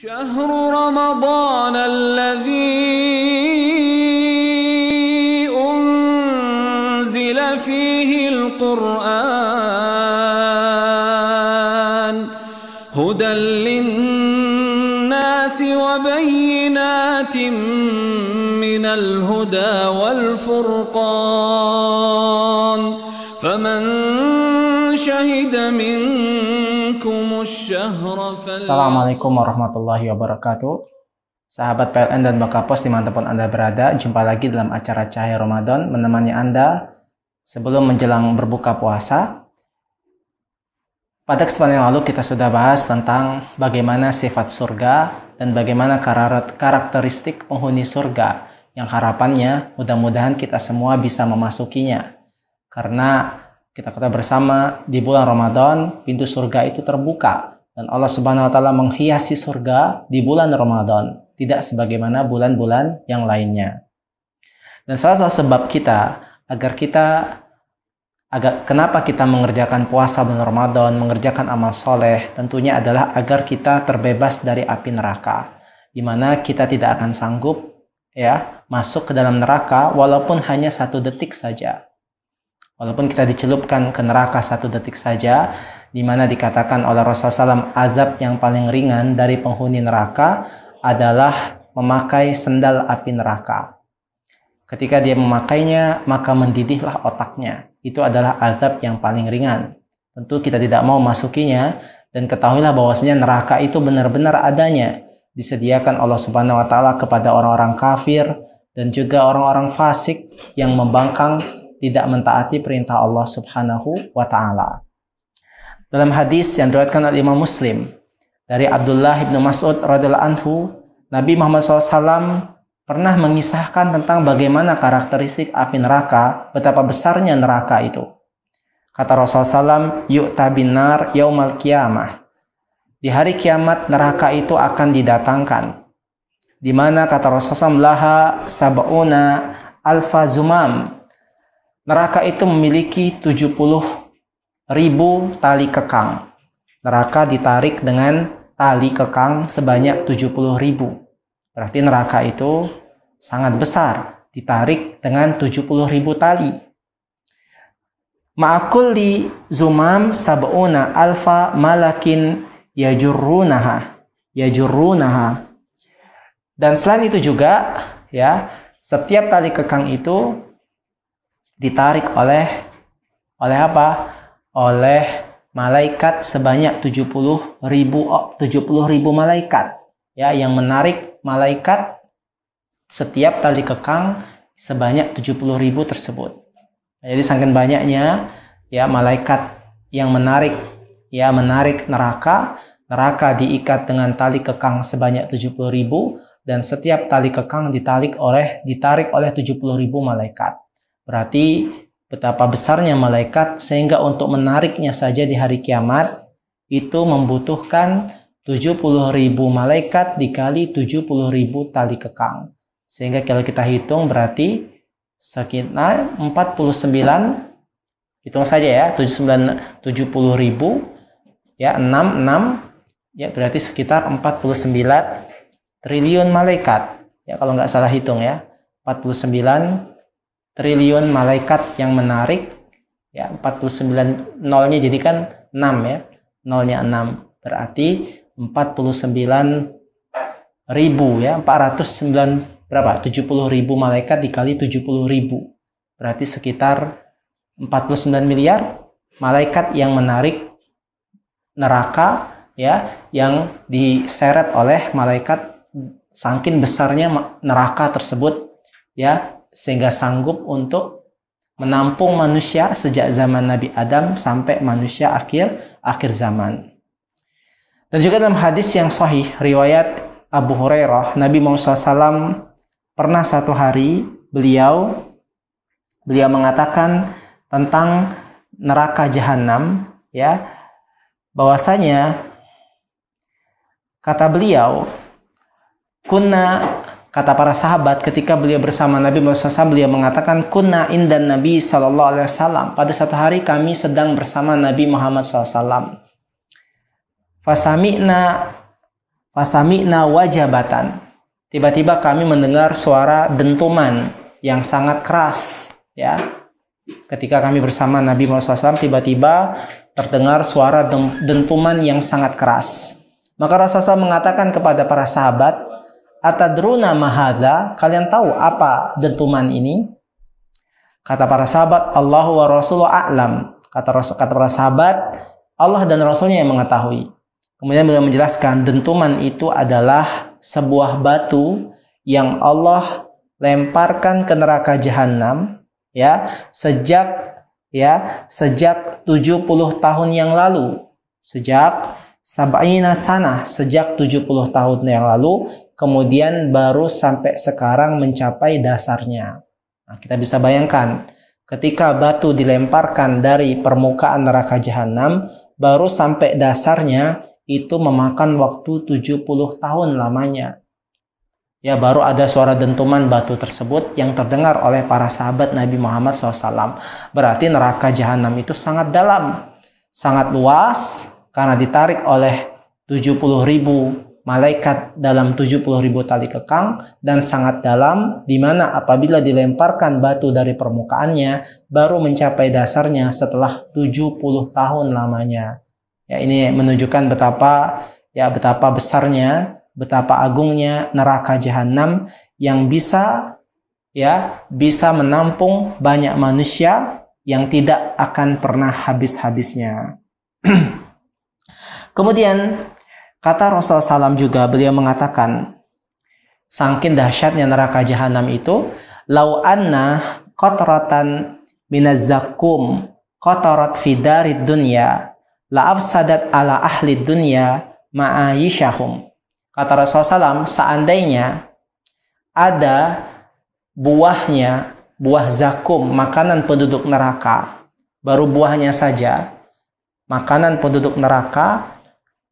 شهر رمضان الذي أنزل فيه القرآن هدى للناس وبينات من الهدى والفرقان فمن شهد منكم الشهر Assalamualaikum warahmatullahi wabarakatuh. Sahabat PLN dan Bakapos dimanapun Anda berada, jumpa lagi dalam acara Cahaya Ramadan menemani Anda sebelum menjelang berbuka puasa. Pada kesempatan yang lalu kita sudah bahas tentang bagaimana sifat surga dan bagaimana karakteristik penghuni surga yang harapannya mudah-mudahan kita semua bisa memasukinya. Karena kita ketahui bersama di bulan Ramadan pintu surga itu terbuka. Dan Allah Subhanahu wa taala menghiasi surga di bulan Ramadan, tidak sebagaimana bulan-bulan yang lainnya. Dan salah satu sebab kenapa kita mengerjakan puasa bulan Ramadan, mengerjakan amal soleh, tentunya adalah agar kita terbebas dari api neraka, di mana kita tidak akan sanggup masuk ke dalam neraka walaupun hanya 1 detik saja. Walaupun kita dicelupkan ke neraka 1 detik saja, di mana dikatakan oleh Rasulullah SAW azab yang paling ringan dari penghuni neraka adalah memakai sendal api neraka. Ketika dia memakainya, maka mendidihlah otaknya. Itu adalah azab yang paling ringan. Tentu kita tidak mau masukinya, dan ketahuilah bahwasanya neraka itu benar-benar adanya. Disediakan Allah Subhanahu wa taala kepada orang-orang kafir dan juga orang-orang fasik yang membangkang tidak mentaati perintah Allah Subhanahu wa taala. Dalam hadis yang diriwayatkan oleh Imam Muslim dari Abdullah bin Mas'ud radhiyallahu anhu, Nabi Muhammad SAW pernah mengisahkan tentang bagaimana karakteristik api neraka, betapa besarnya neraka itu. Kata Rasulullah SAW, yu'ta binar yaumal qiyamah. Di hari kiamat neraka itu akan didatangkan. Di mana kata Rasulullah SAW, laha sab'una alfa zumam. Neraka itu memiliki 70.000 tali kekang. Neraka ditarik dengan tali kekang sebanyak 70.000. Berarti neraka itu sangat besar, ditarik dengan 70.000 tali. Ma'akulli zumam sab'una alfa malakin yajurrunaha. Dan selain itu juga setiap tali kekang itu ditarik oleh apa? Oleh malaikat sebanyak 70.000 malaikat yang menarik malaikat setiap tali kekang sebanyak 70.000 tersebut. Jadi saking banyaknya malaikat yang menarik neraka diikat dengan tali kekang sebanyak 70.000 dan setiap tali kekang ditarik oleh 70.000 malaikat. Berarti betapa besarnya malaikat sehingga untuk menariknya saja di hari kiamat itu membutuhkan 70.000 malaikat dikali 70.000 tali kekang. Sehingga kalau kita hitung berarti sekitar 49, hitung saja ya, 70.000 berarti sekitar 49 triliun malaikat. Kalau nggak salah hitung 49 triliun malaikat yang menarik 49 nolnya jadi kan 6 nolnya 6 berarti 49.000 409 berapa 70.000 malaikat dikali 70.000 berarti sekitar 49 miliar malaikat yang menarik neraka yang diseret oleh malaikat saking besarnya neraka tersebut sehingga sanggup untuk menampung manusia sejak zaman Nabi Adam sampai manusia akhir zaman. Dan juga dalam hadis yang sahih riwayat Abu Hurairah, Nabi Muhammad SAW pernah satu hari beliau mengatakan tentang neraka jahanam bahwasanya kata beliau kata para sahabat ketika beliau bersama Nabi Muhammad SAW, beliau mengatakan kunna indan Nabi SAW. Pada satu hari kami sedang bersama Nabi Muhammad SAW. Fasami'na Fasami'na wajabatan. Tiba-tiba kami mendengar suara dentuman yang sangat keras, ya. Ketika kami bersama Nabi Muhammad SAW, tiba-tiba terdengar suara dentuman yang sangat keras. Maka Rasulullah mengatakan kepada para sahabat, atadruna mahadza, kalian tahu apa dentuman ini? Kata para sahabat, Allah wa Rasuluhu a'lam. Kata para sahabat, Allah dan Rasulnya yang mengetahui. Kemudian beliau menjelaskan, dentuman itu adalah sebuah batu yang Allah lemparkan ke neraka jahanam, ya, sejak 70 tahun yang lalu. Sejak sab'ina sanah, sejak 70 tahun yang lalu, kemudian baru sampai sekarang mencapai dasarnya. Nah, kita bisa bayangkan, ketika batu dilemparkan dari permukaan neraka jahanam, baru sampai dasarnya, itu memakan waktu 70 tahun lamanya. Ya, baru ada suara dentuman batu tersebut yang terdengar oleh para sahabat Nabi Muhammad SAW. Berarti neraka jahanam itu sangat dalam, sangat luas, karena ditarik oleh 70.000 malaikat dalam 70.000 tali kekang, dan sangat dalam, di mana apabila dilemparkan batu dari permukaannya, baru mencapai dasarnya setelah 70 tahun lamanya. Ya, ini menunjukkan betapa besarnya, betapa agungnya neraka jahanam yang bisa menampung banyak manusia yang tidak akan pernah habis-habisnya. Kemudian kata Rasulullah SAW juga, beliau mengatakan, saking dahsyatnya neraka jahanam itu, lau anna qatratan minaz zakum qatarat fi darid dunya la afsadat ala ahli dunya ma'ayishahum. Kata Rasulullah SAW, seandainya ada buah zakum, makanan penduduk neraka, baru buahnya saja, makanan penduduk neraka,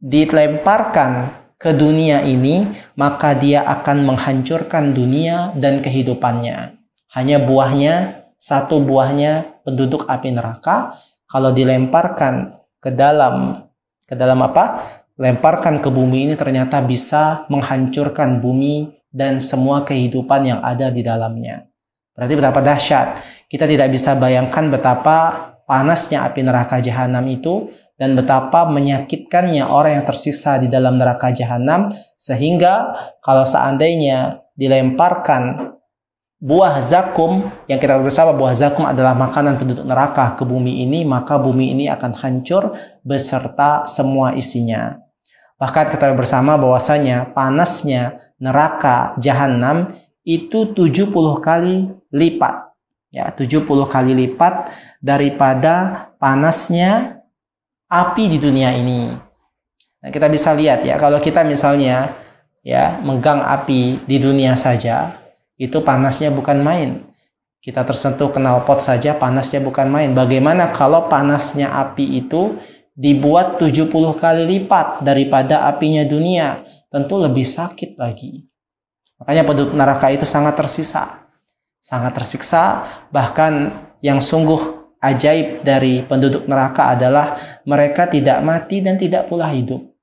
dilemparkan ke dunia ini, maka dia akan menghancurkan dunia dan kehidupannya. Hanya buahnya, satu buahnya penduduk api neraka, kalau dilemparkan ke dalam lemparkan ke bumi ini, ternyata bisa menghancurkan bumi dan semua kehidupan yang ada di dalamnya. Berarti betapa dahsyat. Kita tidak bisa bayangkan betapa panasnya api neraka jahanam itu, dan betapa menyakitkannya orang yang tersiksa di dalam neraka jahanam, sehingga kalau seandainya dilemparkan buah zakum, yang kita bersama buah zakum adalah makanan penduduk neraka, ke bumi ini, maka bumi ini akan hancur beserta semua isinya. Bahkan kita bersama bahwasanya panasnya neraka jahanam itu 70 kali lipat, ya, 70 kali lipat daripada panasnya api di dunia ini. Nah, kita bisa lihat, ya, kalau kita misalnya megang api di dunia saja, itu panasnya bukan main. Kita tersentuh knalpot saja panasnya bukan main. Bagaimana kalau panasnya api itu dibuat 70 kali lipat daripada apinya dunia? Tentu lebih sakit lagi. Makanya penduduk neraka itu sangat tersiksa. Bahkan yang sungguh ajaib dari penduduk neraka adalah mereka tidak mati dan tidak pula hidup.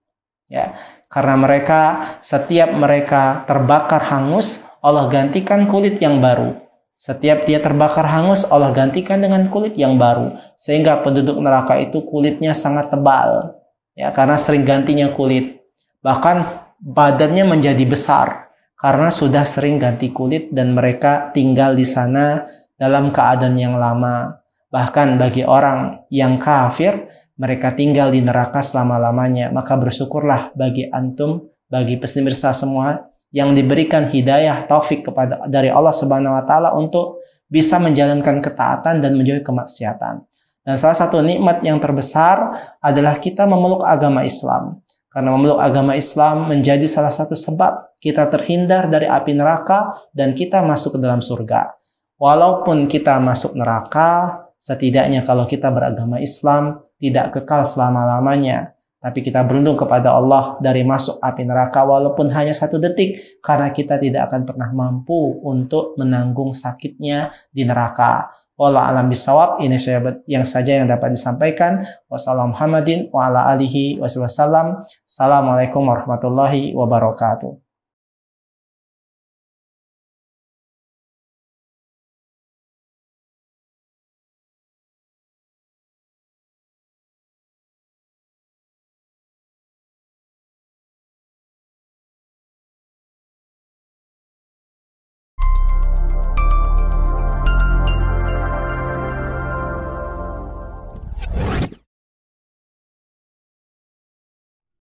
Ya, karena setiap mereka terbakar hangus, Allah gantikan kulit yang baru. Setiap dia terbakar hangus, Allah gantikan dengan kulit yang baru. Sehingga penduduk neraka itu kulitnya sangat tebal, ya, karena sering gantinya kulit. Bahkan badannya menjadi besar karena sudah sering ganti kulit, dan mereka tinggal di sana dalam keadaan yang lama. Bahkan bagi orang yang kafir, mereka tinggal di neraka selama-lamanya. Maka bersyukurlah bagi antum, bagi pemirsa semua, yang diberikan hidayah taufik dari Allah Subhanahu wa taala untuk bisa menjalankan ketaatan dan menjauhi kemaksiatan. Dan salah satu nikmat yang terbesar adalah kita memeluk agama Islam. Karena memeluk agama Islam menjadi salah satu sebab kita terhindar dari api neraka dan kita masuk ke dalam surga. Walaupun kita masuk neraka, setidaknya kalau kita beragama Islam tidak kekal selama-lamanya. Tapi kita berlindung kepada Allah dari masuk api neraka walaupun hanya 1 detik, karena kita tidak akan pernah mampu untuk menanggung sakitnya di neraka. Wallahu a'lam bishawab. Ini yang saja yang dapat disampaikan. Wassalamualaikum warahmatullahi wabarakatuh.